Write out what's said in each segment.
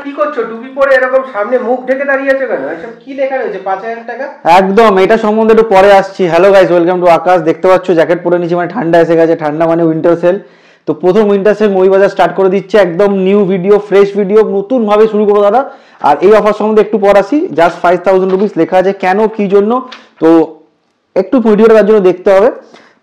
কি করছো? টুপি পরে এরকম সামনে মুখ ঢেকে দাঁড়িয়ে আছো কেন? এসব কি লেখা রয়েছে? 5000 টাকা? একদম, এটা সম্বন্ধে একটু পরে আসছি। হ্যালো গাইস, ওয়েলকাম টু আকাশ। দেখতে পাচ্ছ জ্যাকেট পরে নিয়েছি, মানে ঠান্ডা এসে গেছে। ঠান্ডা মানে উইন্টার সেল। তো প্রথম উইন্টার সেল মৌলভীবাজার স্টার্ট করে দিচ্ছে, একদম নিউ ভিডিও, ফ্রেশ ভিডিও, নতুন ভাবে শুরু করবো দাদা। আর এই অফার সম্বন্ধে একটু পর আসি। জাস্ট 5000 রুপিস লেখা আছে, কেন কি জন্য, তো একটু ভিডিওটা তার জন্য দেখতে হবে।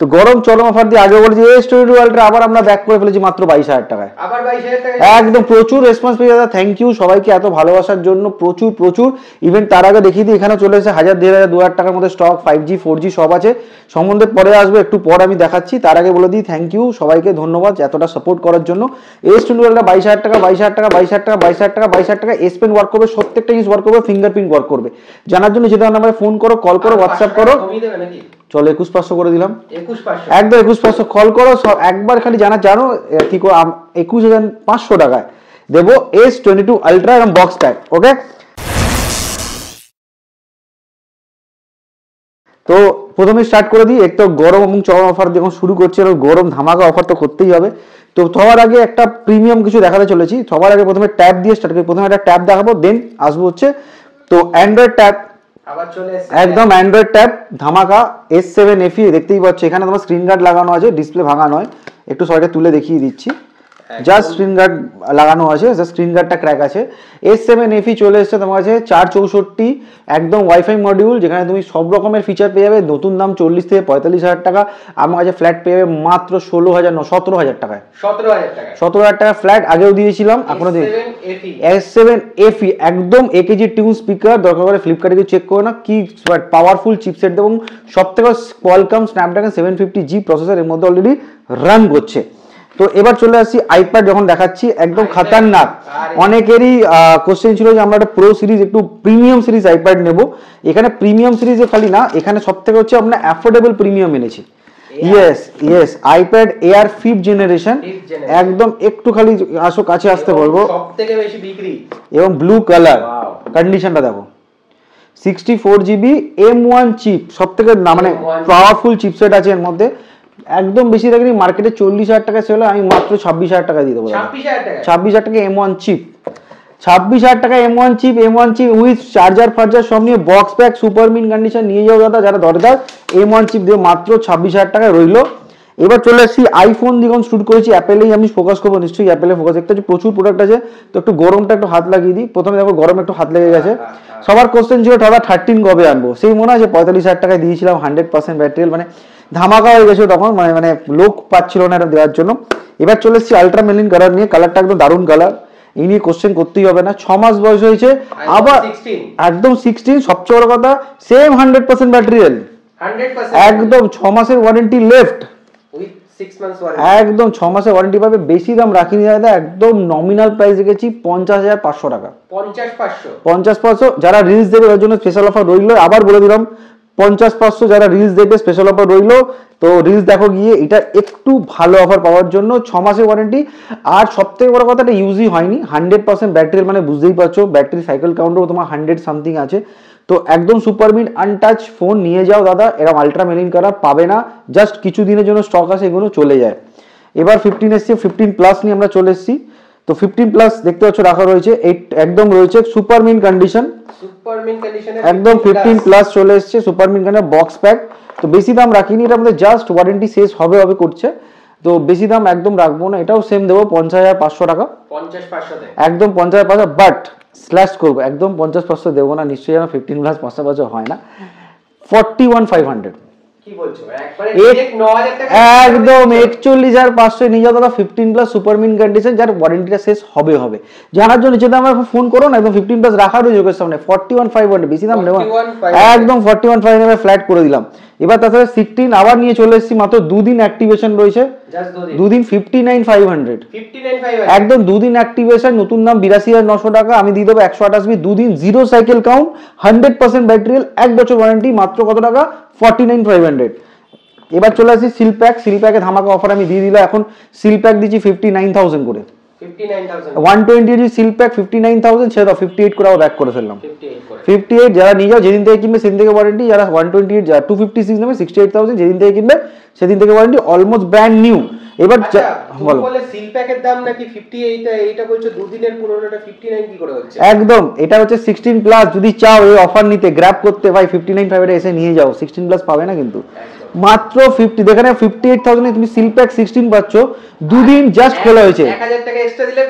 তো গরম চরম অফার দিয়ে আগে বলেছি S22 আলট্রা আবার আমরা ব্যাক করে ফেলেছি মাত্র 22000 টাকায়। আবার 22000 টাকা? একদম প্রচুর রেসপন্স পেয়ে দাদা, থ্যাংক ইউ সবাইকে এত ভালোবাসার জন্য, প্রচুর প্রচুর। ইভেন তার আগে দেখিয়ে দিই, এখানে চলে এসেছে 1000, 1500, 2000 টাকার মধ্যে স্টক। 5G 4G সব আছে, সম্বন্ধে পরে আসবে, একটু পর আমি দেখাচ্ছি। তার আগে বলে দিই থ্যাংক ইউ সবাইকে, ধন্যবাদ এতটা সাপোর্ট করার জন্য। S22 আলট্রা 22000 টাকা, 22000 টাকা, 22000 টাকা, 22000 টাকা, 22000 টাকা। এস পেন ওয়ার্ক করবে, প্রত্যেকটা জিনিস ওয়ার্ক করবে, ফিঙ্গারপ্রিন্ট ওয়ার্ক করবে। জানার জন্য যেটা নাম্বারে ফোন করো, কল করো, হোয়াটসঅ্যাপ করো। চলো 21500 করে দিলাম, 21500 একদম 21500 কল করো। একবার খালি জানো কি করে 21500 টাকায় দেবো S22 আলট্রা এবং বক্স প্যাক। ওকে, তো প্রথমে স্টার্ট করে দিই। এক তো গরম এবং চরম অফার যখন শুরু করছে, এবং গরম ধামাকা অফার তো করতেই হবে। তো সবার আগে একটা প্রিমিয়াম কিছু দেখাতে চলেছি। সবার আগে প্রথমে ট্যাব দিয়ে স্টার্ট করি। প্রথমে একটা ট্যাব দেখাবো, দেন আসবো হচ্ছে তো অ্যান্ড্রয়েড ট্যাব। একদম অ্যান্ড্রয়েড ট্যাব ধামাকা S7 FE দেখতেই পাচ্ছ। এখানে তোমার স্ক্রিন গার্ড লাগানো আছে, ডিসপ্লে ভাঙা নয়। একটু সবাইকে তুলে দেখিয়ে দিচ্ছি, জাস্ট স্ক্রিন গার্ড লাগানো আছে, জাস্ট স্ক্রিন গার্ডটা ক্র্যাক আছে। S7 FE চলে এসছে তোমার কাছে 464, একদম ওয়াইফাই মডিউল, যেখানে তুমি সব রকমের ফিচার পেয়ে যাবে। নতুন দাম 40 থেকে 45,000 টাকা, আমার কাছে ফ্ল্যাট পেয়ে যাবে মাত্র 17,000 টাকায়। 17,000 টাকা ফ্ল্যাট আগেও দিয়েছিলাম, এখনো দিই। S7 FE একদম AKG টিউন স্পিকার, দরকার করে ফ্লিপকার্টে গিয়ে চেক করো না, কি পাওয়ারফুল চিপসেট দেবো। সব থেকে কোয়ালকম স্ন্যাপড্রাগন 750G প্রসেসর এর মধ্যে অলরেডি রান করছে। তো এবার চলে আসছি আইপ্যাড যখন দেখাচ্ছি, একদম খাতারনাক। অনেকেরই কোশ্চেন ছিল যে আমরা একটা প্রো সিরিজ, একটু প্রিমিয়াম সিরিজ আইপ্যাড নেব। এখানে প্রিমিয়াম সিরিজে খালি না, এখানে সব থেকে হচ্ছে আমরা অ্যাফোর্ডেবল প্রিমিয়াম এনেছি। Yes iPad air 5th generation, একদম একটু খালি আসো, কাছে আসতে বলবো। সবথেকে বেশি বিক্রি এবং ব্লু কালার, কন্ডিশনটা দেখো। 64GB M1 চিপ, সব থেকে মানে পাওয়ারফুল চিপসেট আছে এর মধ্যে। একদম বেশি দেখেনি, মার্কেটে 40,000 টাকা ছিল, আমি মাত্র 26,000 টাকা দিয়ে দেবো। 26,000 টাকা M1 চিপ, 26,000 টাকা M1 চিপ উইথ চার্জার ফার্জার সব নিয়ে, box pack, super mint condition নিয়ে যাও দাদা যারা দরকার। M1 চিপ দিয়ে মাত্র 26,000 টাকায় রইলো। এবার চলে আসছি আইফোন দিয়ে শুরু করেছি, অ্যাপেলেই আমি ফোকাস করবো, নিশ্চয়ই অ্যাপেলে ফোকাস। একটা প্রচুর প্রোডাক্ট আছে, তো একটু গরমটা একটু হাত লাগিয়ে দিই। প্রথমে দেখো গরম একটু হাত লেগে গেছে। সবার কোশ্চেন ছিল দাদা 13 কবে আনবো, সেই মনে হয় যে 45,000 টাকায় দিয়েছিলাম, 100% ব্যাটারি, মানে ধামাকা হয়ে গেছে তখন, মানে লোক পাচ্ছিল না এটা দেওয়ার জন্য। এবার চলে এসেছি আলট্রা মেলিন কালার নিয়ে, কালারটা একদম দারুণ কালার, এই নিয়ে কোশ্চেন করতেই হবে না। 6 মাস বয়স হয়েছে, আবার একদম 16, সবচেয়ে বড় কথা সেম 100% ব্যাটারি, একদম 6 মাসের ওয়ারেন্টি লেফট, একদম 6 মাসের ওয়ারেন্টি পাবে। বেশি দাম রাখিনি দাদা, একদম নমিনাল প্রাইস রেখেছি 50,500 টাকা। 50,500 যারা রিলস দেবে ওর জন্য স্পেশাল অফার রইলো। আবার বলে দিলাম 50,500 যারা রিলস দেখবে স্পেশাল অফার রইলো। তো রিলস দেখো গিয়ে, এটা একটু ভালো অফার পাওয়ার জন্য। 6 মাসের ওয়ারেন্টি, আর সব থেকে বড় কথা এটা ইউজই হয়নি, 100% ব্যাটারি, মানে বুঝতেই পারছো ব্যাটারি সাইকেল কাউন্টও তোমার 100 সামথিং আছে। তো একদম সুপার মিড আনটাচ ফোন নিয়ে যাও দাদা, এরকম আলট্রা মেলিন কালার পাবে না, জাস্ট কিছু দিনের জন্য স্টক আছে, এগুলো চলে যায়। এবার 15 এসছে, 15 প্লাস নিয়ে আমরা চলে এসেছি। তো 15 প্লাস দেখতে পাচ্ছ রাখা রয়েছে, একদম রয়েছে সুপার মিন কন্ডিশন, একদম 15 প্লাস চলে এসছে super mint condition, box pack. তো বেশি দাম রাখিনি, এটা আমাদের জাস্ট ওয়ারেন্টি শেষ হবে করছে, তো বেশি দাম একদম রাখবো না। এটাও সেম দেবো 50,500 টাকা, একদম 50,500, বাট স্ল্যাশ করবো, একদম 50,500 দেবো না, নিশ্চয়ই যেন 15 প্লাস 500 হয় না, 41,500। একদম 41,500 নিয়ে যাও দাদা, 15 প্লাস সুপার মিন কন্ডিশন, যার ওয়ারেন্টিটা শেষ হবে। জানার জন্য যেটা আমার ফোন করো না, একদম 15 প্লাস রাখার যোগের সামনে 41,500, বেশি দাম নেব, একদম 41,500 ফ্ল্যাট করে দিলাম। এবার তাছাড়া 16 আবার নিয়ে চলে এসেছি, মাত্র 2 দিন অ্যাক্টিভেশন রয়েছে, 2 দিন 59,500, একদম 2 দিন অ্যাক্টিভেশন, নতুন দাম 82,900 টাকা, আমি দিয়ে দেবো 128 2 দিন, জিরো সাইকেল কাউন্ট, 100% ব্যাটারি, 1 বছর ওয়ারেন্টি, মাত্র কত টাকা, 49,500। এবার চলে আসি সিল প্যাকে ধামাকা অফার আমি দিয়ে দিলাম। এখন সিল প্যাক দিচ্ছি 59,000 করে, 120 সিল প্যাক 59,000, ছেড়ে দাও 58 করে ব্যাক করে ফেললাম। 58 যারা নিয়ে যাও, যেদিন থেকে কিনবে সেদিন থেকে ওয়ারেন্টি, যারা 128 256 নেবে 68,000, যেদিন থেকে কিনবে সেদিন থেকে ওয়ারেন্টি, অলমোস্ট ব্র্যান্ড নিউ। এবার আচ্ছা তুমি বলো। বলে সিল প্যাকের দাম নাকি 58, এইটা বলছো দুদিনের পুরোনোটা 59 কি করে হচ্ছে? একদম, এটা হচ্ছে 16 প্লাস। যদি চাও এই অফার নিতে, গ্র্যাব করতে, ভাই 59 ফাইভে এসে নিয়ে যাও। 16 প্লাস পাবে না কিন্তু, মাত্র 50। যেখানে 58,000 এ তুমি সিল প্যাক 16 পাচ্ছ, দুদিন জাস্ট খোলা হয়েছে। 1000 টাকা এক্সট্রা দিলে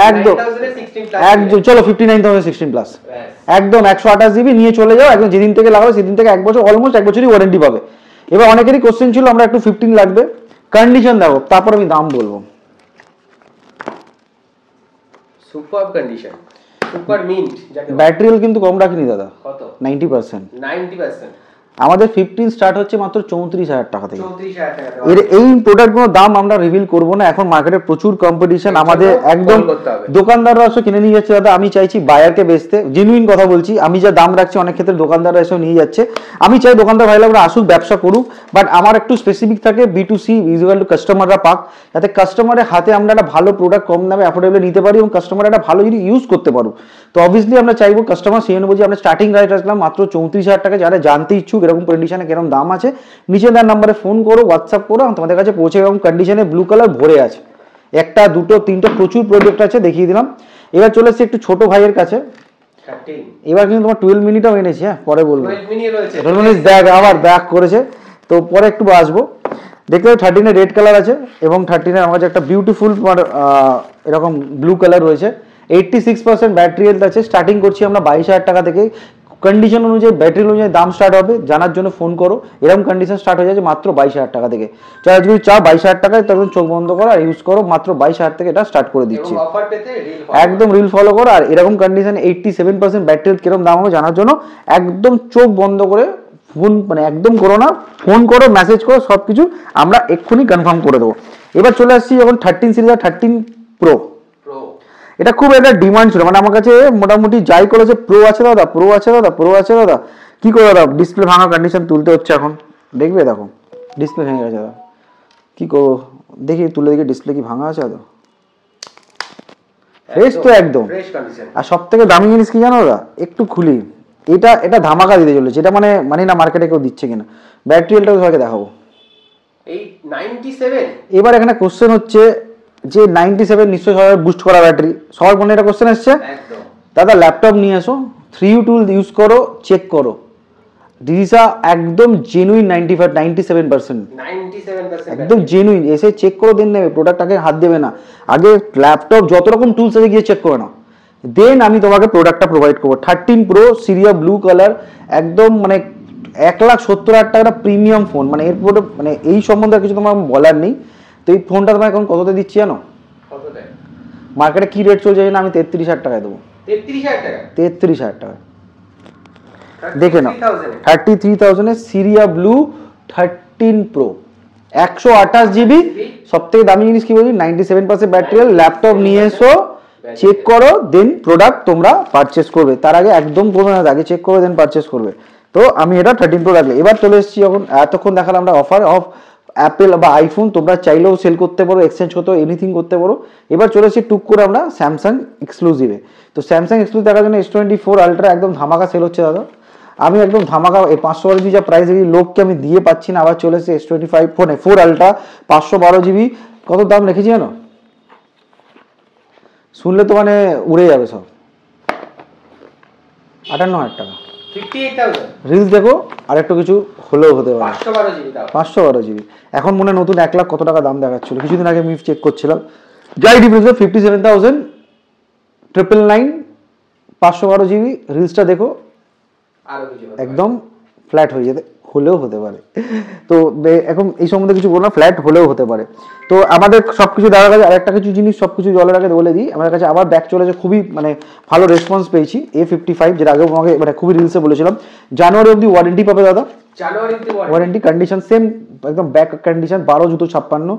একদম 59000 এ 16 প্লাস একদম, চলো 59,000 16 প্লাস, একদম 128 জিবি নিয়ে চলে যাও। একদম যেদিন থেকে লাগাবে সেদিন থেকে 1 বছর, অলমোস্ট 1 বছরই ওয়ারেন্টি পাবে। এবার অনেকেরই কোশ্চেন ছিল আমরা একটু 15 লাগবে, কন্ডিশন দেখো, তারপর আমি দাম বলবো। সুপার কন্ডিশন, সুপার মিন্ট যাকে ব্যাটারি হেলথ কিন্তু কম রাখিনি দাদা, কত? 90%। 90%। আমাদের 15 স্টার্ট হচ্ছে মাত্র 34,000 টাকা থেকে। 34,000 টাকা। এর এই প্রোডাক্টগুলোর দাম আমরা রিভিল করব না, এখন মার্কেটে প্রচুর কম্পিটিশন। আমাদের একদম দোকানদাররা এসে কিনে নিয়ে যাচ্ছে দাদা। আমি চাইছি বায়ারকে বেচতে, জেনুইন কথা বলছি। আমি যা দাম রাখছি অনেক ক্ষেত্রে দোকানদাররা এসে নিয়ে যাচ্ছে। আমি চাই দোকানদার ভাইরা আমরা আসুক, ব্যবসা করুক, বাট আমার একটু স্পেসিফিক থাকে B2C, ইউজুয়াল টু কাস্টমাররা পাক, যাতে কাস্টমারের হাতে আমরা একটা ভালো প্রোডাক্ট কম দামে অ্যাফোর্ডেবল নিতে পারি এবং কাস্টমার একটা ভালো যদি ইউজ করতে পারো। তো অবভিয়াসলি আমরা চাইবো কাস্টমার সেই অনুযায়ী আমরা স্টার্টিং রাইট আসলাম মাত্র 34,000 টাকা। যারা জানতে ইচ্ছুক এরকম কন্ডিশনে কেরকম দাম আছে, নিচে তার নাম্বারে ফোন করো, হোয়াটসঅ্যাপ করো, তোমাদের কাছে পৌঁছে এরকম কন্ডিশনে ব্লু কালার ভরে আছে। একটা দুটো তিনটে প্রচুর প্রোডাক্ট আছে, দেখিয়ে দিলাম। এবার চলে এসেছি একটু ছোট ভাইয়ের কাছে। এবার কিন্তু তোমার 12 মিনিটও এনেছি, হ্যাঁ পরে বলবো। 12 মিনিট ব্যাগ আবার ব্যাক করেছে, তো পরে একটু আসবো। দেখতে পাচ্ছি 13 এর রেড কালার আছে এবং 13 এর আমার কাছে একটা বিউটিফুল এরকম ব্লু কালার রয়েছে। 86% ব্যাটারি হেলথ আছে। স্টার্টিং করছি আমরা 22,000 টাকা থেকে। কন্ডিশন অনুযায়ী, ব্যাটারি অনুযায়ী দাম স্টার্ট হবে, জানার জন্য ফোন করো। এরকম কন্ডিশন স্টার্ট হয়ে যাচ্ছে মাত্র 22,000 টাকা থেকে। যারা যদি চাও 22,000 টাকায়, তখন চোখ বন্ধ করো আর ইউজ করো। মাত্র 22,000 থেকে এটা স্টার্ট করে দিচ্ছি, একদম রিল ফলো করো। আর এরকম কন্ডিশন 87% ব্যাটারি হেলথ কিরকম দাম হবে জানার জন্য একদম চোখ বন্ধ করে ফোন, মানে একদম করো না, ফোন করো, মেসেজ করো, সবকিছু আমরা এক্ষুনি কনফার্ম করে দেবো। এবার চলে আসছি যখন 13 সিরিজ আর 13 প্রো। এটা খুব একটা ডিমান্ড ছিল, মানে আমার কাছে মোটামুটি যাই করেছে প্রো আছে দাদা, প্রো আছে দাদা, প্রো আছে দাদা। কি করে দাদা, ডিসপ্লে ভাঙা কন্ডিশন তুলতে হচ্ছে এখন। দেখবে দেখো ডিসপ্লে ভেঙে গেছে দাদা, কি করবো, দেখি তুলে দেখি ডিসপ্লে কি ভাঙা আছে দাদা। ফ্রেশ তো একদম। আর সব থেকে দামি জিনিস কি জানো দাদা, একটু খুলি, এটা এটা ধামাকা দিতে চলেছে। এটা মানে মানি না মার্কেটে কেউ দিচ্ছে কিনা। ব্যাটারি হেলথটাও সবাইকে দেখাবো। এই 97। এবার এখানে কোশ্চেন হচ্ছে যে 97 নিশ্চয়ই সবাই বুস্ট করা ব্যাটারি, সবার মনে এটা কোশ্চেন এসছে। দাদা ল্যাপটপ নিয়ে এসো, 3U টুল ইউজ করো, চেক করো। দিশা একদম জেনুইন 97%, একদম জেনুইন। এসে চেক করে দেন নেবে, প্রোডাক্টটাকে হাত দেবে না। আগে ল্যাপটপ যত রকম টুলস আছে গিয়ে চেক করে নাও, দেন আমি তোমাকে প্রোডাক্টটা প্রোভাইড করবো। 13 প্রো সিরিয়া ব্লু কালার, একদম মানে 1,70,000 টাকা প্রিমিয়াম ফোন। মানে এরপরে মানে এই সম্বন্ধে কিছু তোমার বলার নেই। তো এই ফোনটা তোমার এখন কততে দিচ্ছি জানো? মার্কেটে কি রেট চলছে না, আমি 33,000 টাকায় দেবো। 33,000 টাকা দেখে নাও। 33,000 এ সিরিয়া ব্লু 13 প্রো, 128 জিবি। সব থেকে দামি জিনিস কি বলি, 97% ব্যাটারি। ল্যাপটপ নিয়ে এসো, চেক করো, দেন প্রোডাক্ট তোমরা পারচেস করবে। তার আগে একদম করবে না, আগে চেক করবে দেন পারচেস করবে। তো আমি এটা 13 প্রো রাখলে। এবার চলে এসেছি যখন, এতক্ষণ দেখালাম আমরা অফার অফ অ্যাপেল বা আইফোন, তোমরা চাইলেও সেল করতে পারো, এক্সচেঞ্জ করতে পারো, এনিথিং করতে পারো। এবার চলে এসেছি টুক করে আমরা স্যামসাং এক্সক্লুসিভে। তো স্যামসাং এক্সক্লুসিভ দেখার জন্য S24 আলট্রা একদম ধামাকা সেল হচ্ছে দাদা। আমি একদম ধামাকা এই 512 জিবি যা প্রাইস এই লোককে আমি দিয়ে পাচ্ছি না। আবার চলে এসেছে S25 ফোনে 4 আলট্রা 512 জিবি। কত দাম রেখেছি জানো? শুনলে তো মানে উড়ে যাবে সব। 58,000 টাকা, 58,000। রিলস দেখো আর একটু কিছু হলেও হতে পারে। 512 জিবি এখন মনে নতুন 1 লাখ কত টাকা দাম দেখাচ্ছিল। কিছুদিন আগে আমি চেক করছিলাম, যাই ডিফারেন্স 57,999 512 জিবি। রিলসটা দেখো, একদম ফ্ল্যাট হয়ে যেতে হলেও হতে পারে। তো এখন এই সম্বন্ধে কিছু বলবো না, ফ্ল্যাট হলেও হতে পারে। তো আমাদের সবকিছু দেওয়ার কাছে আর একটা কিছু জিনিস সবকিছু জলের আগে বলে দিই, আমাদের কাছে আবার ব্যাক চলেছে, খুবই মানে ভালো রেসপন্স পেয়েছি। A55 যেটা আগেও আমাকে মানে খুবই রিলসে বলেছিলাম, জানুয়ারি অবধি ওয়ারেন্টি পাবে দাদা। ওয়ারেন্টি কন্ডিশন সেম, একদম back condition. 12/256,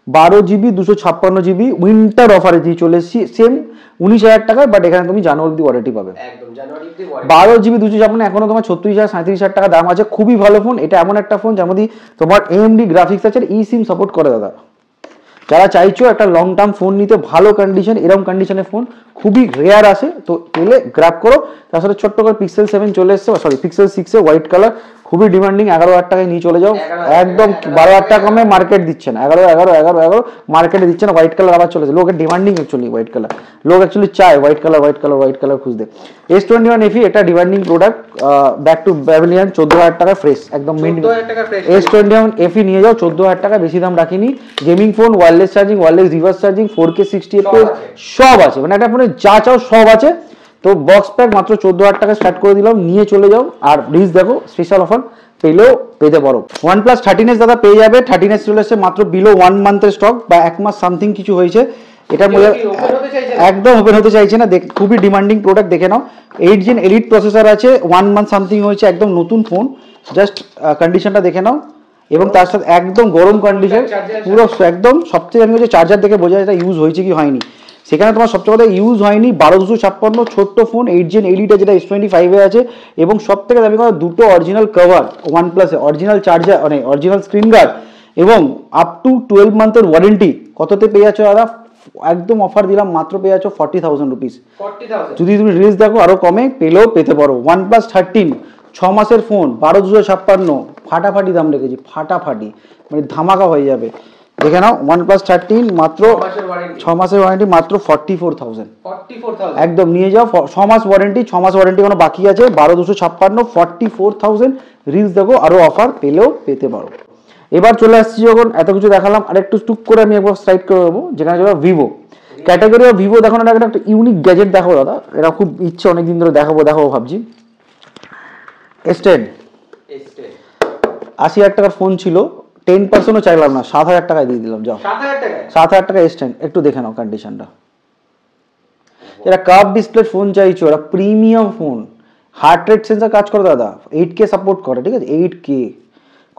12 GB 256 GB winter অফারে দিয়ে চলে এসেছি, সেম 19,000 টাকায়। বাট এখানে তুমি জানুয়ারি অবধি ওয়ারেন্টি পাবে। 12 জিবি 256 এখনো তোমার 36,000 37,000 টাকা দাম আছে। খুবই ভালো ফোন। এটা এমন একটা ফোন যার মধ্যে তোমার AMD গ্রাফিক্স আছে, ই সিম সাপোর্ট করে দাদা। যারা চাইছো একটা লং টার্ম ফোন নিতে, ভালো কন্ডিশন, এরকম কন্ডিশনের ফোন খুবই রেয়ার আসে, তো এলে গ্র্যাব করো। তার সাথে ছোট্ট করে Pixel 7 চলে এসছে, সরি Pixel 6 হোয়াইট কালার, খুবই ডিমান্ডিং, 11,000 টাকায় নিয়ে চলে যাও, 11,000 একদম 12,000 টাকা কমে মার্কেট দিচ্ছে না, 11 মার্কেটে দিচ্ছে না। হোয়াইট কালার আবার চলেছে, লোকের ডিমান্ডিং অ্যাকচুয়ালি হোয়াইট কালার, লোক অ্যাকচুয়ালি চায় হোয়াইট কালার খুঁজতে। S21 FE এটা demanding product, back to pavilion, 14,000 টাকা ফ্রেশ একদম মিড। S21 FE নিয়ে যাও 14,000 টাকা, বেশি দাম রাখিনি। Gaming phone, wireless charging, wireless reverse charging, 4K 60 FPS সব আছে, মানে একটা ফোনে যা চাও সব আছে। তো বক্স প্যাক মাত্র 14,000 টাকা স্টার্ট করে দিলাম, নিয়ে চলে যাও। আর প্লিজ দেখো স্পেশাল অফার পেলেও পেতে পারো। OnePlus 13s দাদা পেয়ে যাবে, 13s চলে এসেছে মাত্র বিলো 1 মান্থের স্টক, বা 1 মাস সামথিং কিছু হয়েছে। এটার মধ্যে একদম ওপেন হতে চাইছে না, খুবই ডিমান্ডিং প্রোডাক্ট, দেখে নাও। 8 Gen এলিট প্রসেসর আছে, 1 মান্থ সামথিং হয়েছে, একদম নতুন ফোন, জাস্ট কন্ডিশনটা দেখে নাও। এবং তার সাথে একদম গরম কন্ডিশন পুরো একদম। সবচেয়ে জানি হচ্ছে চার্জার দেখে বোঝা যায় এটা ইউজ হয়েছে কি হয়নি। সেখানে তোমার সবচেয়ে কথা ইউজ হয়নি, 12,256 ছোট্ট ফোন, 8 Gen এলিটে যেটা S25 এ আছে। এবং সব থেকে দামি কথা দুটো অরিজিনাল কভার OnePlus এ, অরিজিনাল চার্জার মানে অরিজিনাল স্ক্রিন গার্ড, এবং আপ টু 12 মান্থের ওয়ারেন্টি। কততে পেয়ে যাচ্ছ দাদা? একদম অফার দিলাম, মাত্র পেয়ে যাচ্ছ 40,000 রুপিস। যদি তুমি রিলস দেখো আরো কমে পেলেও পেতে পারো। OnePlus 13 6 মাসের ফোন, 12,256, ফাটাফাটি দাম রেখেছি, ফাটাফাটি মানে ধামাকা হয়ে যাবে। দেখে নাও OnePlus 13 মাত্র 6 মাসের ওয়ারেন্টি, মাত্র 44,000 একদম নিয়ে যাও। 6 মাস ওয়ারেন্টি, 6 মাস ওয়ারেন্টি কোনো বাকি আছে, 12,256, 44,000। রিলস দেখো আরো অফার পেলেও পেতে পারো। এবার চলে আসছি যখন এত কিছু দেখালাম, আর একটু টুক করে আমি একবার স্লাইড করে দেবো, যেখানে যাবো ভিভো ক্যাটাগরি অফ ভিভো। দেখো না একটা ইউনিক গ্যাজেট দেখো দাদা, এটা খুব ইচ্ছে অনেকদিন ধরে দেখাবো ভাবছি। S10 80,000 টাকার ফোন ছিল, 10%ও চাইলাম না, 7,000 টাকায় দিয়ে দিলাম। যাও 7,000 টাকা S10, একটু দেখে নাও কন্ডিশনটা। এরা কার্ভ ডিসপ্লে ফোন চাইছো, এরা premium phone, heart rate sensor কাজ করে দাদা, 8K সাপোর্ট করে, ঠিক আছে 8K।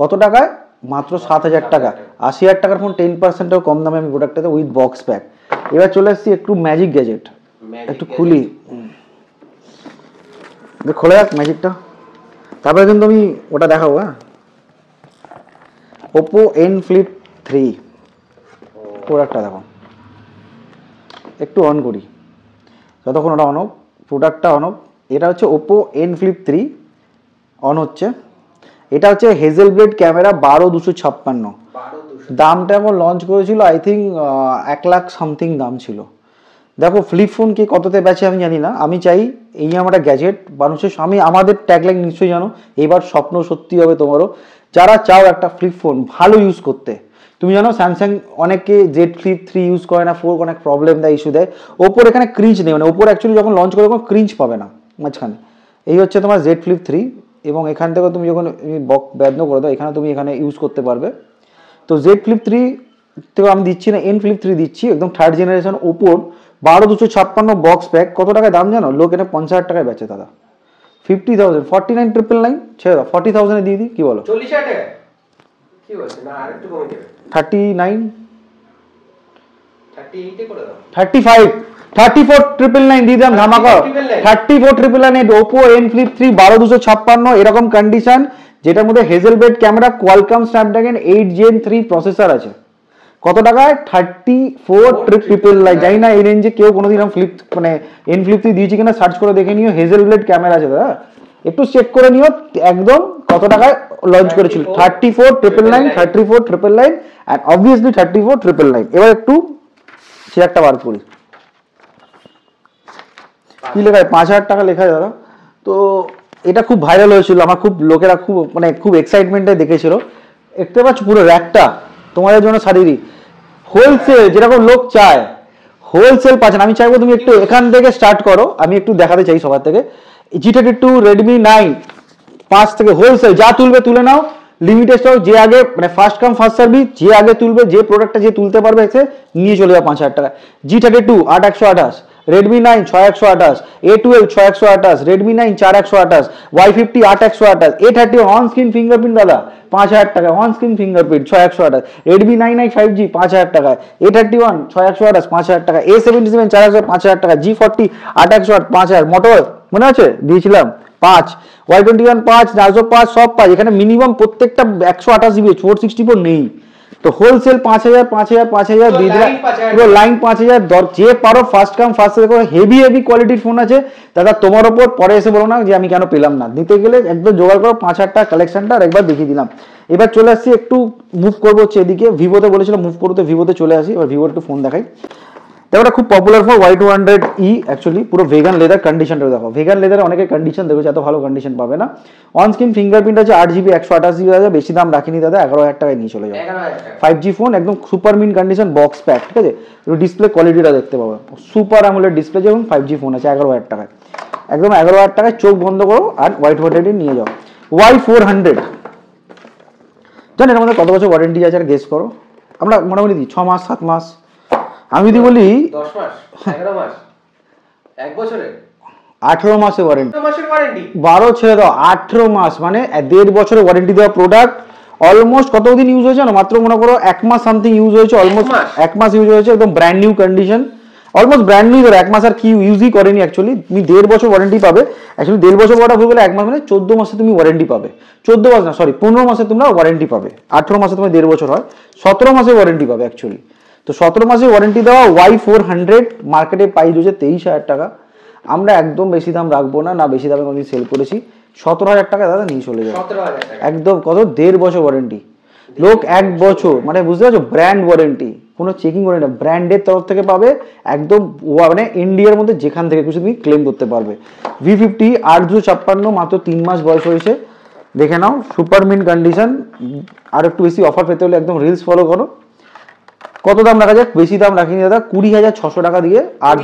কত টাকায়? মাত্র 7,000 টাকা। 80,000 টাকার ফোন 10%ও কম দামে আমি প্রোডাক্টটাতে উইথ বক্স প্যাক। এবার চলে আসছি একটু ম্যাজিক গ্যাজেট, একটু খুলি, খোলা যাক ম্যাজিকটা, তারপরে কিন্তু আমি ওটা দেখাবো। হ্যাঁ, Oppo N Flip 3 প্রোডাক্টটা দেখো, একটু অন করি যতক্ষণ ওটা অন হোক, প্রোডাক্টটা অন হোক। এটা হচ্ছে Oppo N Flip 3 অন হচ্ছে। এটা হচ্ছে হেজেল ব্লেড ক্যামেরা, 12,256। দামটা এমন লঞ্চ করেছিল আই থিঙ্ক 1 লাখ সামথিং দাম ছিল। দেখো ফ্লিপ ফোন কে কততে বেচে আমি জানি না, আমি চাই এই আমার গ্যাজেট মানুষের, আমি আমাদের ট্যাগলাইন নিশ্চয়ই জানো, এবার স্বপ্ন সত্যি হবে তোমারও। যারা চাও একটা ফ্লিপ ফোন ভালো ইউজ করতে, তুমি জানো স্যামসাং অনেকে জেড ফ্লিপ 3 ইউজ করে না, 4 অনেক প্রবলেম দেয়, ইস্যু দেয়। ওপোর এখানে ক্রিঞ্চ নেই, মানে ওপোর অ্যাকচুয়ালি যখন লঞ্চ করে তখন ক্রিঞ্চ পাবে না মাঝখানে। এই হচ্ছে তোমার জেড ফ্লিপ 3, এবং এখান থেকে তুমি যখন বন্ধ করে দাও এখানে তুমি এখানে ইউজ করতে পারবে। তো জেড ফ্লিপ 3 থেকে আমি দিচ্ছি না, N Flip 3 দিচ্ছি, একদম 3rd জেনারেশন ওপোর, 12,256 বক্স প্যাক। কত টাকায় দাম জানো? লোক এনে 50,000 টাকায় বেচে দাদা। 50,000, 49,999 ছেড়ে দাও, 40,000 এ দিয়ে দিই, কি বলো? 40,000 টাকা কি বলছ? না আর একটু কমে দেবে, 39, 38 এ করে দাও, 35, 34,999 দিয়ে দিলাম ধামাকা। 34,999 Oppo N Flip 3 12,256 এরকম কন্ডিশন, যেটার মধ্যে hazel blade camera, Qualcomm Snapdragon 8 Gen 3 processor আছে। কত টাকায়? 34,999। জানি না এই রেঞ্জে কেউ কোনোদিন ফ্লিপ মানে N Flip 3 দিয়েছি কিনা, সার্চ করে দেখে নিও। হেজেল ব্লেড ক্যামেরা আছে দাদা, একটু চেক করে নিও একদম কত টাকায় লঞ্চ করেছিল। 34,999 and obviously 34,999। এবার একটু একটা বার করি, কি লেখা? 5,000 টাকা লেখা দাদা। তো এটা খুব ভাইরাল হয়েছিল, আমার খুব লোকেরা খুব মানে খুব এক্সাইটমেন্টে দেখেছিল। দেখতে পাচ্ছ পুরো র্যাকটা তোমাদের জন্য শারীরিক হোলসেল, যেরকম লোক চায় হোলসেল পাচ্ছেন। আমি চাইবো তুমি একটু এখান থেকে স্টার্ট করো, আমি একটু দেখাতে চাই সবার থেকে। G32, Redmi 9 5 থেকে হোলসেল যা তুলবে তুলে নাও, লিমিটেড স্টক, যে আগে মানে ফার্স্ট কাম ফার্স্ট সার্ভিস, যে আগে তুলবে, যে প্রোডাক্টটা যে তুলতে পারবে এসে নিয়ে চলে যাও 5,000 টাকা। G32 8,128, Redmi 9 6,128, A12 6,128, Redmi 9 4,128, Y50 8,128, A30 on screen fingerprint দাদা 5,000 টাকা, on screen fingerprint 6,128, Redmi 9i 5G 5,000 টাকা, A31 6,128 5,000 টাকা, A77 4,000 5,000 টাকা, G40 8,128 5,000, মোটর মনে আছে দিয়েছিলাম 5, Y21 5, Nazo 5 সব 5। এখানে মিনিমাম প্রত্যেকটা 128 জিবি, 464 নেই। তো হোলসেল 5000 5000 5000 দিয়ে দিলাম, পুরো লাইন 5000। যে পারো ফার্স্ট কাম ফার্স্ট সার্ভ করো। হেভি হেভি কোয়ালিটির ফোন আছে দাদা, তোমার ওপর পরে এসে বলো না যে আমি কেন পেলাম না। নিতে গেলে একদম জোগাড় করো 5000 টাকা কালেকশনটা, আর একবার দেখিয়ে দিলাম। এবার চলে আসছি, একটু মুভ করবো হচ্ছে এদিকে। ভিভোতে বলেছিলাম মুভ করতে, ভিভোতে চলে আসি। এবার ভিভোর একটু ফোন দেখাই। দেখো এটা খুব পপুলার ফোন Y200E, অ্যাকচুয়ালি পুরো ভেগান লেদার। কন্ডিশনটা দেখো, ভেগান লেদারে অনেকে কন্ডিশন দেখেছে, এত ভালো কন্ডিশন পাবে না। অন স্ক্রিন ফিঙ্গারপ্রিন্ট আছে, 8GB 128GB আছে, বেশি দাম রাখিনি দাদা, 11000 টাকায় নিয়ে চলে যাও। 5G ফোন, একদম super mint condition, box pack, ঠিক আছে। একটু ডিসপ্লে কোয়ালিটিটা দেখতে পাবে, সুপার অ্যামোলেড ডিসপ্লে, যেমন 5G ফোন আছে 11000 টাকায়, একদম 11000 টাকায় চোখ বন্ধ করো আর Y200 নিয়ে যাও। Y400 জানেন এর মধ্যে কত বছর ওয়ারেন্টি আছে আর গেস করো? আমরা মোটামুটি দিই 6 মাস 7 মাস। আমি যদি বলি 10 মাস 11 মাস 1 বছরে 18 মাসের ওয়ারেন্টি, 18 মাসের ওয়ারেন্টি, 12 ছেড়ে দাও 18 মাস, মানে 1.5 বছরের ওয়ারেন্টি দেওয়া প্রোডাক্ট। অলমোস্ট কতদিন ইউজ হয়েছে না, মাত্র মনে করো 1 মাস সামথিং ইউজ হয়েছে, অলমোস্ট 1 মাস ইউজ হয়েছে, একদম brand new condition, almost brand new. ধরো 1 মাস আর কি ইউজই করেনি অ্যাকচুয়ালি। তুমি 1.5 বছর ওয়ারেন্টি পাবে, অ্যাকচুয়ালি 1.5 বছর ওয়ারেন্টি হয়ে গেলে 1 মাস মানে 14 মাসে তুমি ওয়ারেন্টি পাবে। 14 মাস না, সরি 15 মাসে তোমরা ওয়ারেন্টি পাবে। 18 মাসে তোমার 1.5 বছর হয়, 17 মাসে ওয়ারেন্টি পাবে অ্যাকচুয়ালি। তো 17 মাসে ওয়ারেন্টি দেওয়া Y400 মার্কেটে প্রাইস হচ্ছে 23000 টাকা। আমরা একদম বেশি দাম রাখবো না, না বেশি দামে কোনোদিন সেল করেছি। 17000 টাকা দাদা নিয়ে চলে যাবে, 17000 টাকা একদম। কত 1.5 বছর ওয়ারেন্টি, লোক 1 বছর, মানে বুঝতে পারছো, ব্র্যান্ড ওয়ারেন্টি, কোনো চেকিং করে না, ব্র্যান্ডের তরফ থেকে পাবে একদম, মানে ইন্ডিয়ার মধ্যে যেখান থেকে কিছু তুমি ক্লেম করতে পারবে। V50 8256, মাত্র 3 মাস বয়স হয়েছে, দেখে নাও, সুপার মিন কন্ডিশন। আর একটু বেশি অফার পেতে হলে একদম রিলস ফলো করো। কত দাম রাখা যায়? বেশি দাম রাখিনি দাদা, 20600 টাকা দিয়ে। আর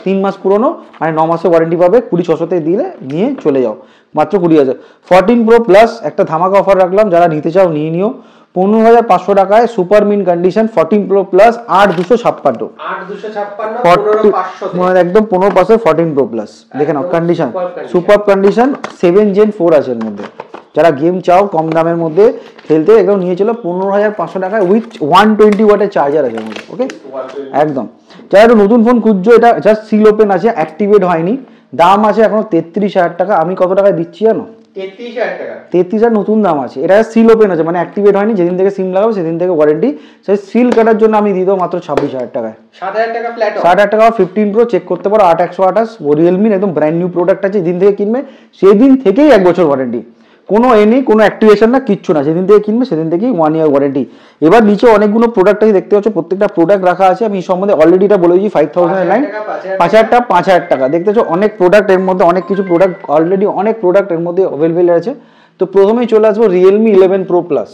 3 মাস পুরনো, মানে 9 মাসের ওয়ারেন্টি পাবে, 20600 দিলে নিয়ে চলে যাও, মাত্র 20000। 14 Pro Plus একটা ধামাকা অফার রাখলাম, যারা নিতে চাও নিয়ে নিও, 15500 টাকায় super mint condition 14 Pro Plus 8256, 15,500 একদম 15% 14 Pro Plus, দেখে নাও কন্ডিশন, সুপার কন্ডিশন। 7 Gen 4 আছে এর মধ্যে। যারা গেম চাও কম দামের মধ্যে খেলতে, একদম নিয়ে চলো 15500 টাকায়, উইথ 120 ওয়াটের চার্জার আছে আমাদের, ওকে একদম। যারা একটু নতুন ফোন খুঁজছো, এটা জাস্ট সিল ওপেন আছে, অ্যাক্টিভেট হয়নি, দাম আছে এখনো 33000 টাকা। আমি কত টাকায় দিচ্ছি জানো? 33000 টাকা। 33000 নতুন দাম আছে, এটা সিল ওপেন আছে, মানে অ্যাক্টিভেট হয়নি, যেদিন থেকে সিম লাগাবো সেদিন থেকে ওয়ারেন্টি। সেই সিল কাটার জন্য আমি দিয়ে দেবো মাত্র 26000 টাকায়। 7000 টাকা ফ্ল্যাট, 6000 টাকা। 15 Pro চেক করতে পারো, 8128 রিয়েলমি, একদম ব্র্যান্ড নিউ প্রোডাক্ট আছে, যেদিন থেকে কিনবে সেদিন থেকেই 1 বছর ওয়ারেন্টি, কোনো নেই, কোনো অ্যাক্টিভেশন না, কিচ্ছু না, যেদিন থেকে কিনবে সেদিন থেকেই 1 ইয়ার ওয়ারেন্টি। এবার নিচে অনেকগুলো প্রোডাক্ট আছে দেখতে পাচ্ছ, প্রত্যেকটা প্রোডাক্ট রাখা আছে, আমি এই সম্বন্ধে অলরেডি এটা বলে দিয়েছি। 5000 লাইন, 5000 টাকা, 5000 টাকা, দেখতে পাচ্ছ অনেক প্রোডাক্ট এর মধ্যে, অনেক কিছু প্রোডাক্ট অলরেডি, অনেক প্রোডাক্ট এর মধ্যে অ্যাভেলেবেল আছে। তো প্রথমেই চলে আসবো Realme 11 Pro Plus।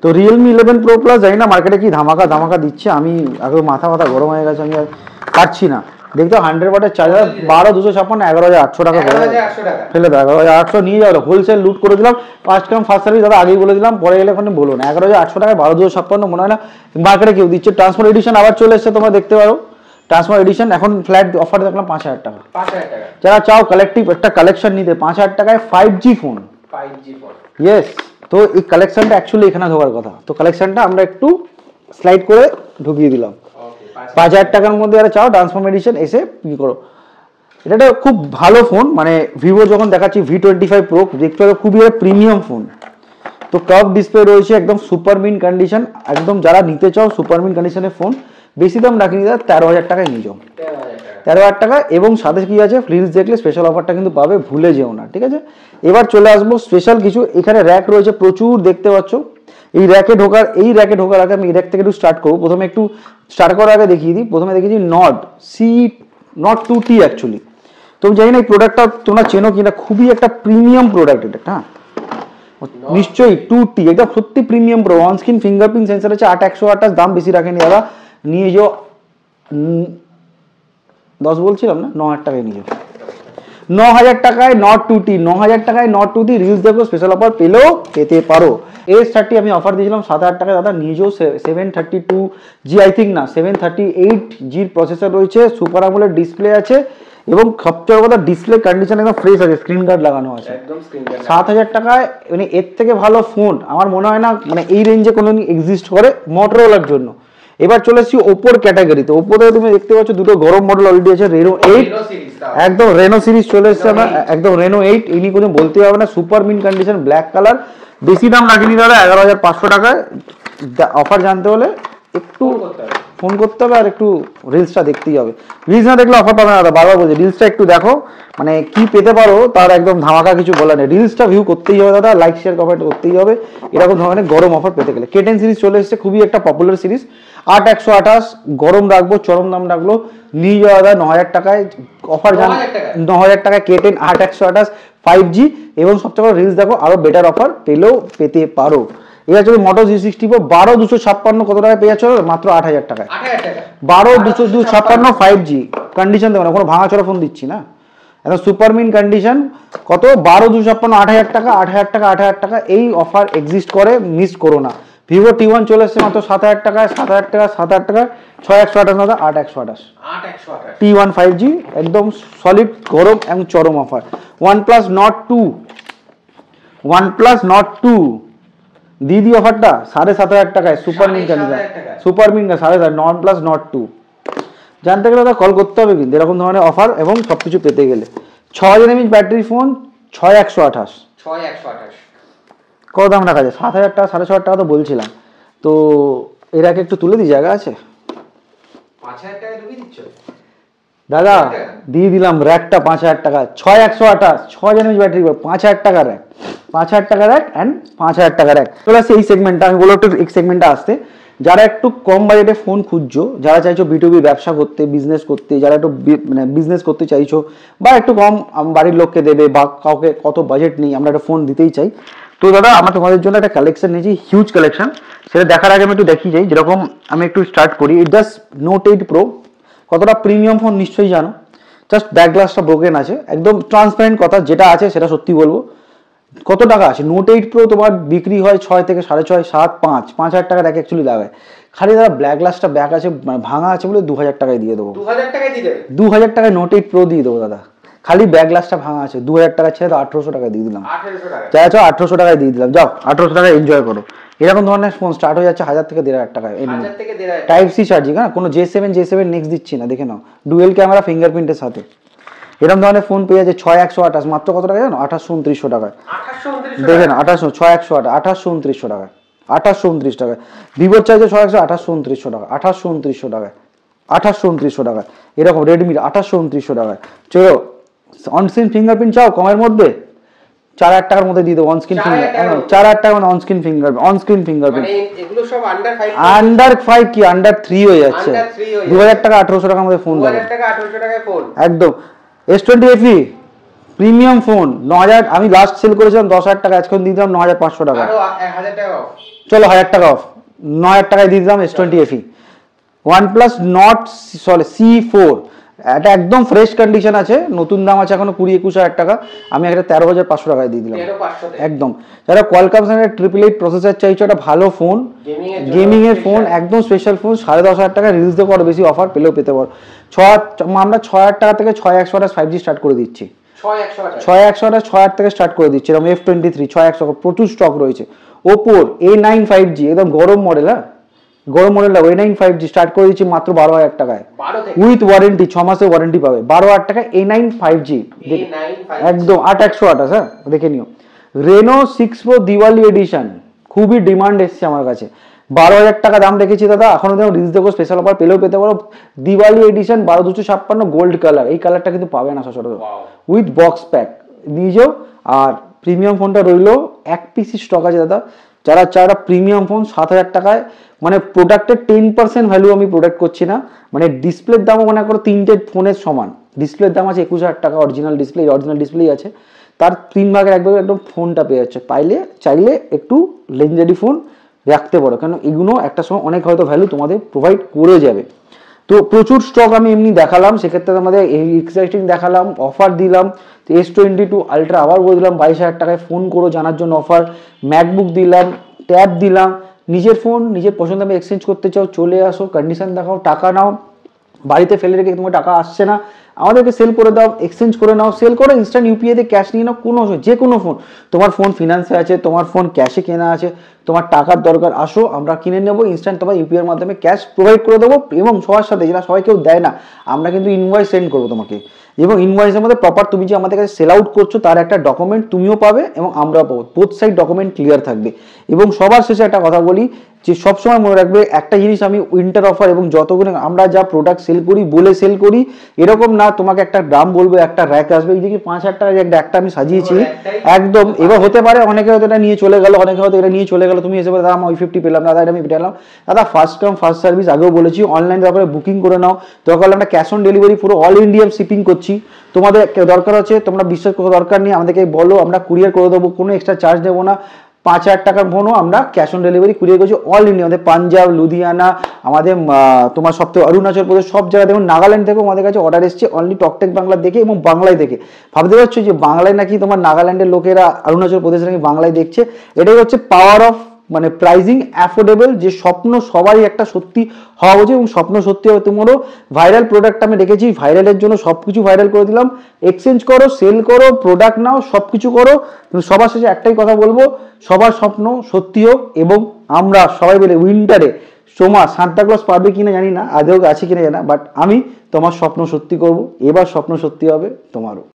তো Realme 11 Pro Plus জানি না মার্কেটে কি ধামাকা দিচ্ছে, আমি আগে মাথা গরম হয়ে গেছে, আমি আর পারছি না। দেখতে 100 ওয়াটের চার্জার, 12256, 11800 টাকা ফেলে দাও। 11800 নিয়ে যাও, হোলসেল লুট করে দিলাম। ফার্স্ট কাম ফার্স্ট সার্ভিস দাদা, আগেই বলে দিলাম, পরে গেলে ওখানে বলো না। 11800 টাকায় 12256 মনে হয় না মার্কেটে কেউ দিচ্ছে। ট্রান্সফার এডিশন আবার চলে এসেছে, তোমরা দেখতে পারো। ট্রান্সফার এডিশন এখন ফ্ল্যাট অফার দেখলাম 5000 টাকা। যারা চাও কালেকটিভ একটা কালেকশন নিতে 5000 টাকায় 5G ফোন, ইয়েস। তো এই কালেকশনটা অ্যাকচুয়ালি এখানে ঢোকার কথা, তো কালেকশনটা আমরা একটু স্লাইড করে ঢুকিয়ে দিলাম। 5000 টাকার মধ্যে যারা চাও ট্রান্সফর্ম এডিশন এসে কি করো। এটা খুব ভালো ফোন, মানে ভিভো যখন দেখাচ্ছি V25 Pro, দেখতে পাবে খুবই প্রিমিয়াম ফোন। তো কার্ভ ডিসপ্লে রয়েছে, একদম সুপার মিন কন্ডিশন, একদম যারা নিতে চাও সুপার মিন কন্ডিশনের ফোন, বেশি দাম রাখিনি দাদা, 13000 টাকায় নিয়ে যাও, 13000 টাকা। এবং সাথে কি আছে, রিলস দেখলে স্পেশাল অফারটা কিন্তু পাবে, ভুলে যেও না, ঠিক আছে। এবার চলে আসবো স্পেশাল কিছু, এখানে র্যাক রয়েছে প্রচুর, দেখতে পাচ্ছ। এই র্যাকে ঢোকার আগে আমি এই র্যাক থেকে একটু স্টার্ট করবো। প্রথমে একটু স্টার্ট করার আগে দেখিয়ে দিই, প্রথমে দেখিয়েছি Nord 2T অ্যাকচুয়ালি। তো জানি না এই প্রোডাক্টটা তোমরা চেনো কিনা, খুবই একটা প্রিমিয়াম প্রোডাক্ট এটা, হ্যাঁ নিশ্চয়ই 2T, একদম সত্যি premium pro. On screen fingerprint sensor আছে, 8128, দাম বেশি রাখেনি দাদা, নিয়ে যাও 10 বলছিলাম না, 9000 টাকায় নিয়ে যাও, 9000 টাকায় Nord 2T, 9000 টাকায় Nord 2T। রিলস দেখো, স্পেশাল অফার পেলেও পেতে পারো। S30 আমি অফার দিয়েছিলাম 7000 টাকায় দাদা, নিয়ে যাও। 732G আই থিঙ্ক না, 738G প্রসেসর রয়েছে, সুপার আমোলেড ডিসপ্লে আছে, এবং সবচেয়ে কথা ডিসপ্লে কন্ডিশন একদম ফ্রেশ আছে, স্ক্রিন গার্ড লাগানো আছে। 7000 টাকায় মানে এর থেকে ভালো ফোন আমার মনে হয় না, মানে এই রেঞ্জে কোনো এক্সিস্ট করে মোটরোলার জন্য। এবার চলে এসেছি ওপোর ক্যাটাগরিতে। ওপোতে তুমি দেখতে পাচ্ছ দুটো গরম মডেল অলরেডি আছে, রেনো 8, একদম রেনো সিরিজ চলে এসেছে আমরা, একদম রেনো 8, ইনি কোনো বলতে হবে না, super mint condition, black colour, বেশি দাম রাখিনি দাদা, 11,500 টাকায়। অফার জানতে হলে একটু ফোন করতে হবে আর একটু রিলসটা দেখতেই হবে, রিলস না দেখলে অফার পাবে না দাদা, বারবার বলছি রিলসটা একটু দেখো, মানে কি পেতে পারো তার একদম ধামাকা কিছু বলা নেই, রিলসটা ভিউ করতেই হবে দাদা, লাইক শেয়ার কমেন্ট করতেই হবে এরকম ধরনের গরম অফার পেতে গেলে। K10 সিরিজ চলে এসেছে, খুবই একটা পপুলার সিরিজ, 8128 গরম রাখবো, চরম দাম রাখলো, নিয়ে যাওয়া দাদা 9,000 টাকায়, অফার জান 9,000 টাকায় K10 8128 5G, এবং সবচেয়ে বড় রিলস দেখো আরো বেটার অফার পেতে পারো। এবার চলো মোটো G60 Pro 12,256 কত টাকায় পেয়ে যাচ্ছ? মাত্র 8,000 টাকায়, 12,256 5G কন্ডিশন দেখো না, কোনো ভাঙাচোরা ফোন দিচ্ছি না, একদম সুপার মিন কন্ডিশন। কত? 12,256, 8,000 টাকা, 8,000 টাকা, 8,000 টাকা, এই অফার এক্সিস্ট করে, মিস করো না। ভিভো T1 চলে এসেছে মাত্র 7,000 টাকায়, 7,000 টাকা, 7,000 টাকা, 6,128 দাদা, 8,128 T1 5G, একদম সলিড গরম এবং চরম offer. OnePlus Nord 2, OnePlus Nord 2 দিদি অফারটা 7,500 টাকায়, super mint condition, super mint 7,500, OnePlus Nord 2 জানতে গেলে দাদা কল করতে হবে কিন্তু এরকম ধরনের অফার এবং সবকিছু পেতে গেলে। 6,000 mAh ব্যাটারি ফোন, 6,128 কত দাম রাখা যায়? 7,000 টাকা, 6,500 টাকা তো বলছিলাম, তো এর আগে একটু তুলে দিই, জায়গা আছে 5,000 টাকা ঢুকিয়ে দিচ্ছ দাদা, দিয়ে দিলাম র্যাকটা 5,000 টাকা, 6,128, 6,000 mAh ব্যাটারি, 5,000 টাকা র্যাক, 5,000 টাকা র্যাক অ্যান্ড 5,000 টাকা র্যাক চলে আসছে এই সেগমেন্টটা। আমি বলবো একটু এই সেগমেন্টটা আসতে, যারা একটু কম বাজেটে ফোন খুঁজছো, যারা চাইছো B2B ব্যবসা করতে, বিজনেস করতে, যারা একটু মানে বিজনেস করতে চাইছো, বা একটু কম বাড়ির লোককে দেবে, বা কাউকে কত বাজেট নেই আমরা একটা ফোন দিতেই চাই, তো দাদা আমরা তোমাদের জন্য একটা কালেকশন নিয়েছি, হিউজ কালেকশন। সেটা দেখার আগে আমি একটু দেখিয়ে যাই, যেরকম আমি একটু স্টার্ট করি, ইট জাস্ট Note 8 Pro, কতটা প্রিমিয়াম ফোন নিশ্চয়ই জানো, জাস্ট ব্যাক গ্লাসটা ব্রোকেন আছে, একদম ট্রান্সপারেন্ট, কথা যেটা আছে সেটা সত্যি বলবো। কত টাকা আছে? Note 8 Pro তোমার বিক্রি হয় 6 থেকে 6.5, 7, 5,000 টাকা দেখ অ্যাকচুয়ালি লাগায়, খালি দাদা ব্ল্যাক গ্লাসটা ব্যাক আছে, মানে ভাঙা আছে বলে 2,000 টাকায় দিয়ে দেবো, 2,000 টাকায় দিয়ে দেবে, 2,000 টাকায় Note 8 Pro দিয়ে দেবো দাদা, খালি ব্যাক গ্লাসটা ভাঙা আছে, 2,000 টাকা ছেড়ে তো 1,800 টাকায় দিয়ে দিলাম, 1,800 টাকা, চাইছো 1,800 টাকায় দিয়ে দিলাম, যাও 1,800 টাকায় এনজয় করো। এরকম ধরনের ফোন স্টার্ট হয়ে যাচ্ছে 1,000 থেকে 1,500 টাকায়, 1,000 থেকে 1,500 টাইপ সি চার্জিং, হ্যাঁ কোনো J7 নেক্সট দিচ্ছি না, দেখে নাও, ডুয়েল ক্যামেরা ফিঙ্গারপ্রিন্টের সাথে, এরকম ধরনের ফোন পেয়ে যাচ্ছে 6,128 মাত্র কত টাকা জানো? 2,829 টাকায়, দেখে না 6,128 টাকায়, 2,829 টাকায়, ভিভোর চাইছে 6,128 টাকা, 2,829 টাকায়, 2,829 টাকায়, এরকম রেডমির 2,829 টাকায়। চলো অনস্ক্রিন ফিঙ্গারপ্রিন্ট চাও কমের মধ্যে, 4,000 টাকার মধ্যে দিয়ে দেবো অনস্ক্রিন ফিঙ্গার, 4,000 টাকা মানে অনস্ক্রিন ফিঙ্গারপ্রিন্ট, এগুলো সব আন্ডার 5 কি আন্ডার 3 হয়ে যাচ্ছে, 2,000 টাকা 1,800 টাকার মধ্যে ফোন দেবো, 2,000 টাকা 1,800 টাকায় ফোন একদম। S20 FE প্রিমিয়াম ফোন 9,000, আমি লাস্ট সেল করেছিলাম 10,000 টাকা, আজকে দিয়ে দিলাম 9,500 টাকা, আরো 1,000 টাকা অফ, চলো 1,000 টাকা অফ, 9,000 টাকায় দিয়ে দিলাম S20 FE। OnePlus Nord C4, এটা একদম ফ্রেশ কন্ডিশন আছে, নতুন দাম আছে এখনো 20-21 টাকা, আমি একটা 13,500 টাকায় দিয়ে দিলাম, 13,500 একদম। যারা Qualcomm এর 888 প্রসেসর চাইছো, একটা ভালো ফোন, গেমিং এর ফোন, একদম স্পেশাল ফোন, 10,500 টাকা, রিলস দেখো আরো বেশি অফার পেলেও পেতে পারো। আমরা 6,000 টাকা থেকে 6,128 5G স্টার্ট করে দিচ্ছি, 6,128 6,000 থেকে স্টার্ট করে দিচ্ছি, এরকম F23 6,100 প্রচুর স্টক রয়েছে। Oppo A9 5G একদম গরম মডেল, হ্যাঁ গরম মডেলটা A9 5G স্টার্ট করে দিচ্ছি মাত্র 12,000 টাকায়, উইথ ওয়ারেন্টি, 6 মাসের ওয়ারেন্টি পাবে, 12,000 টাকায় A9 5G একদম 8,128, হ্যাঁ দেখে নিও। Reno 6 Pro দিওয়ালি এডিশন, খুবই ডিমান্ড এসছে আমার কাছে, 12,000 টাকা দাম রেখেছি দাদা, এখনো দেখো রিলস দেখো, স্পেশাল অফার পেলেও পেতে পারো, দিওয়ালি এডিশন 12,256 গোল্ড কালার, এই কালারটা কিন্তু পাবে না সচরাচর, উইথ বক্স প্যাক নিয়ে যাও। আর প্রিমিয়াম ফোনটা রইলো 1 পিসি স্টক আছে দাদা, যারা প্রিমিয়াম ফোন 7,000 টাকায়, মানে প্রোডাক্টের 10% ভ্যালু আমি প্রোডাক্ট করছি না, মানে ডিসপ্লের দামও মনে করো 3টে ফোনের সমান, ডিসপ্লের দাম আছে 21,000 টাকা, অরিজিনাল ডিসপ্লেই আছে, তার 3 ভাগের 1 ভাগ একদম ফোনটা পেয়ে যাচ্ছে, চাইলে একটু লেজেন্ডারি ফোন রাখতে পারো, কারণ এগুলো একটা সময় অনেক হয়তো ভ্যালু তোমাদের প্রোভাইড করে যাবে। তো প্রচুর স্টক আমি এমনি দেখালাম, সেক্ষেত্রে আমাদের এক্সাইটিং দেখালাম, অফার দিলাম, S22 আলট্রা আবার বলে দিলাম 22,000 টাকায় ফোন করো জানার জন্য অফার, ম্যাকবুক দিলাম, ট্যাব দিলাম, নিজের ফোন নিজের পছন্দ আমি এক্সচেঞ্জ করতে চাও চলে আসো, কন্ডিশন দেখাও, টাকা নাও, বাড়িতে ফেলে রেখে তোমার টাকা আসছে না, আমাদেরকে সেল করে দাও, এক্সচেঞ্জ করে নাও, সেল করো, ইনস্ট্যান্ট ইউপিআই দিয়ে ক্যাশ নিয়ে নাও, কোনো যে কোনো ফোন, তোমার ফোন ফিনান্সে আছে, তোমার ফোন ক্যাশে কেনা আছে, তোমার টাকার দরকার, আসো আমরা কিনে নেবো, ইনস্ট্যান্ট তোমার ইউপিআইয়ের মাধ্যমে ক্যাশ প্রোভাইড করে দেবো। এবং সবার সাথে, যেটা সবাই কেউ দেয় না, আমরা কিন্তু ইনভয়েস সেন্ড করবো তোমাকে, এবং ইনভয়েসের মধ্যে প্রপার তুমি যে আমাদের কাছে সেল আউট করছো তার একটা ডকুমেন্ট তুমিও পাবে এবং আমরাও পাবো, বোথ সাইড ডকুমেন্ট ক্লিয়ার থাকবে। এবং সবার শেষে একটা কথা বলি যে সবসময় মনে রাখবে একটা জিনিস, আমি উইন্টার অফার এবং যতগুলো আমরা যা প্রোডাক্ট সেল করি বলে সেল করি, এরকম না তোমাকে একটা দাম বলবো, একটা র্যাক আসবে, এই যে 5,000 টাকা একটা আমি সাজিয়েছি একদম, এবার হতে পারে অনেকে হয়তো এটা নিয়ে চলে গেল, অনেকে হয়তো এটা নিয়ে চলে গেল, তুমি এসে বলে দাদা আমি 50 পেলাম, দাদা এটা আমি পেলাম, দাদা ফার্স্ট কাম ফার্স্ট সার্ভিস, আগেও বলেছি, অনলাইন তারপরে বুকিং করে নাও, দরকার আমরা ক্যাশ অন ডেলিভারি পুরো অল ইন্ডিয়া শিপিং করছি, তোমাদের দরকার হচ্ছে তোমরা বিশ্বাস করার দরকার নেই, আমাদেরকে বলো, আমরা কুরিয়ার করে দেবো, কোনো এক্সট্রা চার্জ নেবো না, 5,000 টাকার ফোনও আমরা ক্যাশ অন ডেলিভারি কুরিয়ার করছি অল ইন্ডিয়া, আমাদের পাঞ্জাব, লুধিয়ানা, আমাদের তোমার সপ্তাহে অরুণাচল প্রদেশ, সব জায়গায় দেখুন, নাগাল্যান্ড থেকেও আমাদের কাছে অর্ডার এসছে অনলি টকটেক বাংলা দেখে এবং বাংলায় দেখে। ভাবতে পারছো যে বাংলায় নাকি তোমার নাগাল্যান্ডের লোকেরা অরুণাচল প্রদেশে নাকি বাংলায় দেখছে, এটাই হচ্ছে পাওয়ার অফ মানে প্রাইজিং অ্যাফোর্ডেবল, যে স্বপ্ন সবারই একটা সত্যি হওয়া উচিত এবং স্বপ্ন সত্যি হবে তোমারও। ভাইরাল প্রোডাক্ট আমি রেখেছি, ভাইরালের জন্য সব কিছু ভাইরাল করে দিলাম, এক্সচেঞ্জ করো, সেল করো, প্রোডাক্ট নাও, সব কিছু করো, কিন্তু সবার শেষে একটাই কথা বলবো, সবার স্বপ্ন সত্যি হোক এবং আমরা সবাই মিলে উইন্টারে সান্তা ক্লজ পারবে কিনা জানি না, আদৌ আছে কিনা জানি না, বাট আমি তোমার স্বপ্ন সত্যি করব, এবার স্বপ্ন সত্যি হবে তোমারও।